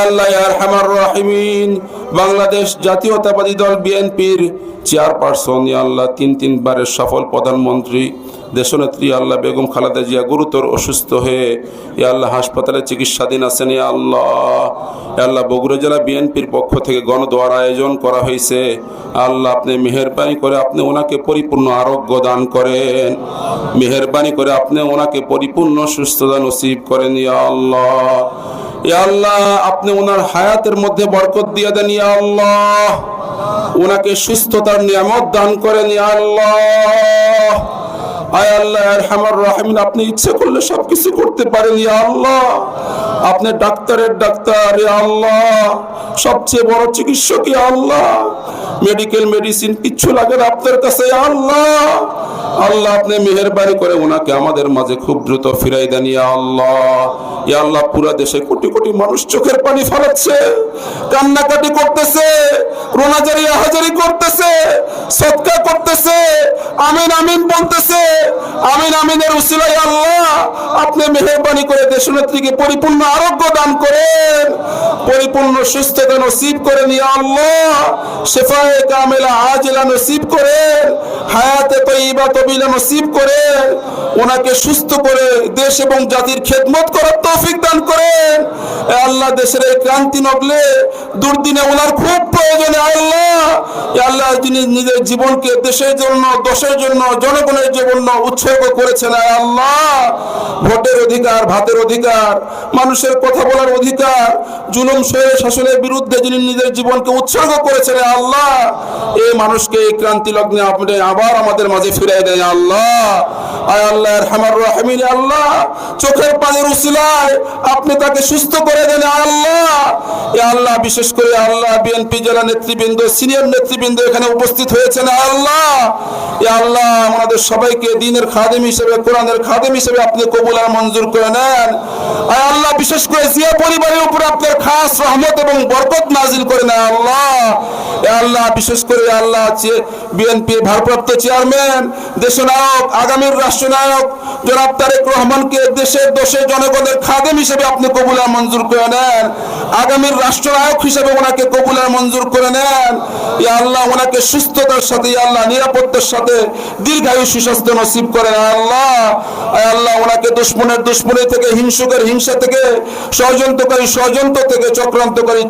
আল্লাহ ইয়া আরহামার রাহিমিন, বাংলাদেশ জাতীয়তাবাদী দল বিএনপির চেয়ারপারসন, ইয়া আল্লাহ তিনবারের সফল প্রধানমন্ত্রী দেশনেত্রী আল্লাহ বেগম খালেদা জিয়া গুরুতর অসুস্থ হয়ে ইয়া আল্লাহ হাসপাতালে চিকিৎসাধীন আছেন। ইয়া আল্লাহ বগুড়া জেলা বিএনপির পক্ষ থেকে গণদোয়ার আয়োজন করা হয়েছে। আল্লাহ আপনি মেহেরবানি করে আপনি ওনাকে পরিপূর্ণ আরোগ্য দান করেন, মেহেরবানি করে আপনি ওনাকে পরিপূর্ণ সুস্থতা নসিব করেন। ইয়া আল্লাহ আপনি ওনার হায়াতের মধ্যে বরকত দিয়ে দেন। ইয়া আল্লাহ ওনাকে সুস্থতার নিয়ামত দান করেন। ইয়া আল্লাহ আয় আল্লাহ আরহামার রাহিমিন, আপনি ইচ্ছে করলে সবকিছু করতে পারেন। ইয়া আল্লাহ আপনি ডাক্তারের ডাক্তার। ইয়া আল্লাহ সবচেয়ে বড় চিকিৎসক। ইয়া আল্লাহ মেডিকেল মেডিসিন কিচ্ছু লাগে না আপনার কাছে। ইয়া আল্লাহ আপনি মেহেরবানি করে ওনাকে আমাদের মাঝে খুব দ্রুত ফিরাই দেন। ইয়া আল্লাহ পুরা দেশে কোটি কোটি মানুষ চোখের পানি ফেলাচ্ছে, কান্নাকাটি করতেছে, রোনাজারি আহাজারি করতেছে, সদকা করতেছে, আমিন আমিন বলতেছে। আমিন আমিনের উসিলায় আল্লাহ আপনি মেহেরবানি করে দেশনেত্রীকে পরিপূর্ণ আরোগ্য দান করেন, পরিপূর্ণ সুস্থতা নসিব করেন। ইয়া আল্লাহ শিফায়ে কামিলা আজিলা নসিব করেন, হায়াতে তয়্যিবা তবিলা নসিব করেন, ওনাকে সুস্থ করে দেশ এবং জাতির খেদমত করার তৌফিক দান করেন। আল্লাহ দেশের এই ক্রান্তি নগলে দুর্দিনে ওনার খুব প্রয়োজন। আল্লাহ যিনি নিজের জীবনকে দেশের জন্য, দশের জন্য, জনগণের জন্য উৎসর্গ করেছেন। আল্লাহ ভোটের অধিকার, ভাতের অধিকার, মানুষের কথা বলার অধিকার, জুলুম শাসনের বিরুদ্ধে যিনি নিজের জীবনকে উৎসর্গ করেছেন। আল্লাহ এই মানুষকে এই ক্রান্তি লগ্নে আপনি আবার আমাদের মাঝে ফিরাই দেন। আল্লাহ আল্লাহ আরহামার রাহিমিন, আল্লাহ চোখের পানির উসিলায় আপনি তাকে সুস্থ করে দেন। আল্লাহ বিশেষ করে আল্লাহ বিএনপি জেলা নেতৃবৃন্দ, সিনিয়র নেতৃবৃন্দ এখানে উপস্থিত হয়েছেন। আল্লাহ আমাদের সবাইকে দ্বীনের খাদেম হিসেবে, কোরআনের খাদেম হিসেবে আপনি কবুল আর মঞ্জুর করে নেন। আল্লাহ বিশেষ করে জিয়া পরিবারের উপর আপনার খাস রহমত এবং বরকত নাজিল করে নেন। আল্লাহ বিশেষ করে আল্লাহ বিএনপির ভারপ্রাপ্ত চেয়ারম্যান, দেশনায়ক, আগামীর রাষ্ট্রনায়ক জনাব তারেক রহমানকে দেশের দশের জনগণের খাদেম হিসেবে আপনি কবুল আর মঞ্জুর করে নেন, আগামীর রাষ্ট্রনায়ক হিসেবে ওনাকে কবুল আর মঞ্জুর করে নেন। ইয়া আল্লাহ ওনাকে সুস্থতার সাথে, ইয়া আল্লাহ নিরাপত্তার সাথে দীর্ঘায়ু সুস্বাস্থ্য নসিব করেন। আল্লাহ ওনাকে দুশ্মনের থেকে, হিংসুকের হিংসা থেকে, ষড়যন্ত্র থেকে,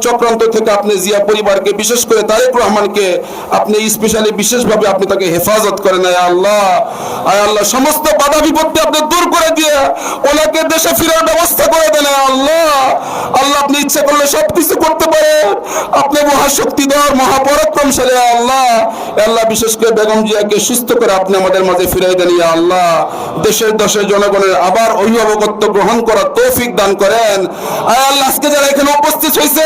চক্রান্ত থেকে আপনি জিয়া পরিবারকে, বিশেষ করে তারেক রহমানকে আপনি স্পেশালি বিশেষভাবে আপনি তাকে হেফাজত করেন। আল্লাহ সমস্ত বাধা বিপত্তি আপনি দূর করে দিয়ে ওনাকে দেশে ফেরার ব্যবস্থা করে দেন। আল্লাহ আপনি ইচ্ছা করলে সবকিছু করতে পারেন, আপনি মহাশক্তিধর, মহাপরাক্রমশালী। আল্লাহ বিশেষ করে বেগম জিয়াকে সুস্থ করে আপনি আমাদের মাঝে ফিরাই দেন। ইয়া আল্লাহ দেশের দশের জনগণের আবার অভিভাবকত্ব গ্রহণ করার তৌফিক দান করেন। আল্লাহ আজকে যারা এখানে উপস্থিত হয়েছে,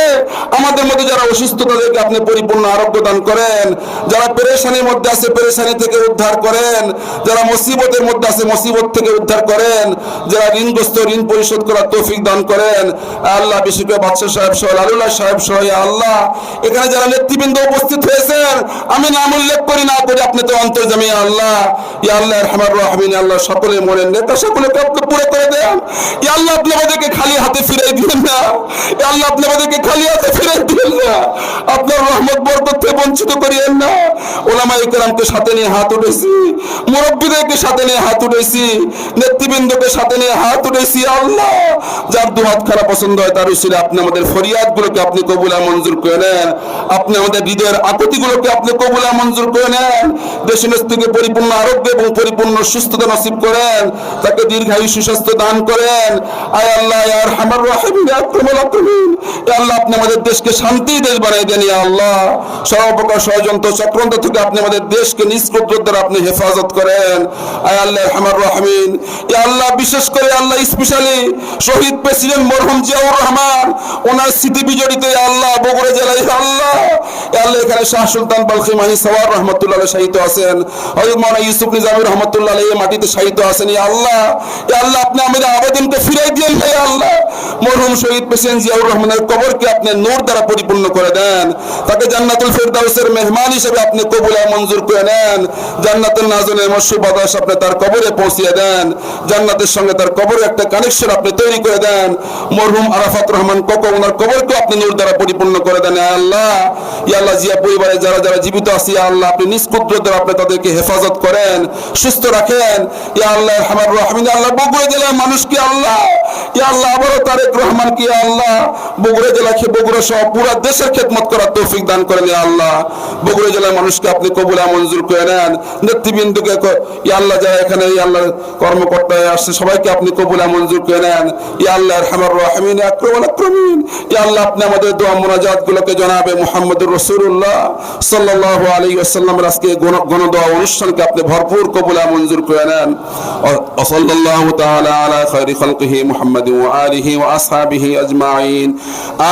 আমাদের মধ্যে যারা অসুস্থ তাদেরকে আপনি পরিপূর্ণ আরোগ্য দান করেন, যারা পেরেশানির মধ্যে আছে পেরেশানি থেকে উদ্ধার করেন, যারা মুসিবতের মধ্যে আছে মুসিবত থেকে উদ্ধার করেন, যারা ঋণগ্রস্ত ঋণ পরিশোধ করার তৌফিক দান করেন। আল্লাহ বিশেষ করে বাদশা সাহেব সহ, লালুল্লাহ সাহেব সহ, আল্লাহ এখানে যারা নেতৃবৃন্দ উপস্থিত হয়েছেন, আমি নাম উল্লেখ করি না করি, আপনি তো অন্তর্যামী। আল্লাহ আরহামার রাহিমিন, আল্লাহ সকলের মনের নেতা সকলকে আপনি পুরো করে দেন। আল্লাহ আপনি আমাদেরকে খালি হাতে ফিরাই দিবেন না। আল্লাহ আপনি আমাদেরকে খালি হাতে ফিরাই দিবেন না, আপনার রহমত বরকত থেকে বঞ্চিত করিয়েন না। ওলামায়ে কেরামকে সাথে নিয়ে হাত উঠেছি, মুরব্বীদেরকে সাথে নিয়ে হাত উঠেছি, নেতৃবৃন্দকে সাথে নিয়ে হাত উঠেছি। আল্লাহ যার দুহাত খারাপ পছন্দ হয় তার উসিলে আপনি আমাদের ফরিয়াদগুলোকে আপনি কবুল আর মঞ্জুর করে নেন, আপনি আমাদের হৃদয়ের আকুতিগুলোকে আপনি কবুল আর মঞ্জুর করে নেন। দেশনেত্রীকে পরিপূর্ণ আরোগ্য এবং পরিপূর্ণ সুস্থতা নসিব করেন, তাকে দীর্ঘায়ু সুস্বাস্থ্য দান করেন। আল্লাহ আরহামার রাহিমিন, আকরামুল আকরামিন, আল্লাহ আপনি আমাদের দেশকে শান্তির দেশ বানাই দেন। আল্লাহ সর্বপ্রকার ষড়যন্ত্র চক্রান্ত থেকে আপনি আমাদের দেশকে নিজ কুদরত দ্বারা আপনি হেফাজত করেন। আল্লাহ আরহামার রাহিমিন, আল্লাহ বিশেষ করে আল্লাহ স্পেশালি শহীদ প্রেসিডেন্ট মরহুম জিয়াউর রহমান, ওনার স্মৃতি বিজড়িত আল্লাহ বগুড়া জেলায় আল্লাহ এখানে শাহ সুলতান বালখি মাহি সওয়ার রহমতুল্লাহ শাহিদ আছেন, হযরত মাওলানা ইউসুফ নিজামী রহমতুল্লাহ এই মাটিতে শাহিদ আছেন। আল্লাহ আপনি আমাদের আবেদনকে ফিরাই দিয়েন। আল্লাহ মরহুম শহীদ প্রেসিডেন্ট জিয়াউর রহমানের কবরকে আপনি নূর দ্বারা পরিপূর্ণ করে দেন, তাকে জান্নাতুল ফেরদাউসের মেহমান হিসেবে আপনি কবুল আর মঞ্জুর করে নেন। জান্নাতুল নাজুনের মশরুব বাতাস আপনি তার কবরে পৌঁছিয়ে দেন, জান্নাতের সঙ্গে তার কবরে একটা কানেকশন আপনি তৈরি করে দেন। মরহুম আরাফাত রহমান কোকো ওনার কবরকে আপনি নূর দ্বারা পরিপূর্ণ করে দেন। আল্লাহ, ইয়া আল্লাহ, জিয়া পরিবারে যারা যারা জীবিত আছে আল্লাহ, আপনি নিজ কুদরতে আপনি তাদেরকে হেফাজত করেন, সুস্থ রাখেন। ইয়া আল্লাহ আরহামার রাহিমিন, আল্লাহ বগুড়া জেলার মানুষকে আল্লাহ, ইয়া আল্লাহ আবারও তারেক রহমান কি আল্লাহ বগুড়া জেলাকে, বগুড়া সহ পুরা দেশের খেদমত করার তৌফিক দান করেন। ইয়া আল্লাহ বগুড়া জেলার মানুষকে আপনি কবুল মঞ্জুর করে নেন। নেতৃবৃন্দকে ইয়া আল্লাহ যারা এখানে ইয়া আল্লাহ কর্মকর্তা আসছে সবাইকে আপনি কবুল মঞ্জুর করে নেন। ইয়া আল্লাহ আরহামার রাহিমিন আকরামুল আকরামিন, ইয়া আল্লাহ আপনি আমাদের দোয়া মুনাজাত গুলোকে জনাবে মুহাম্মদুর রাসূলুল্লাহ সাল্লাল্লাহু আলাইহি ওয়াসাল্লামের আজকে গণদোয়া অনুষ্ঠানকে আপনি ভরপুর কবুল মঞ্জুর করে নেন। ওয়া সাল্লাল্লাহু তাআলা আলা খায়রি খালকিহি মুহাম্মাদিন ওয়া আলিহি ওয়া আসহাবিহি আজমাইন।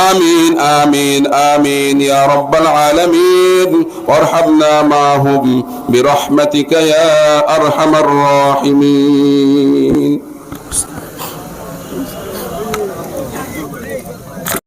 আমিন আমিন আমিন ইয়া রাব্বাল আলামিন ওয়ারহামনা মাহুম বিরহমাতিকা ইয়া আরহামার রাহিমিন।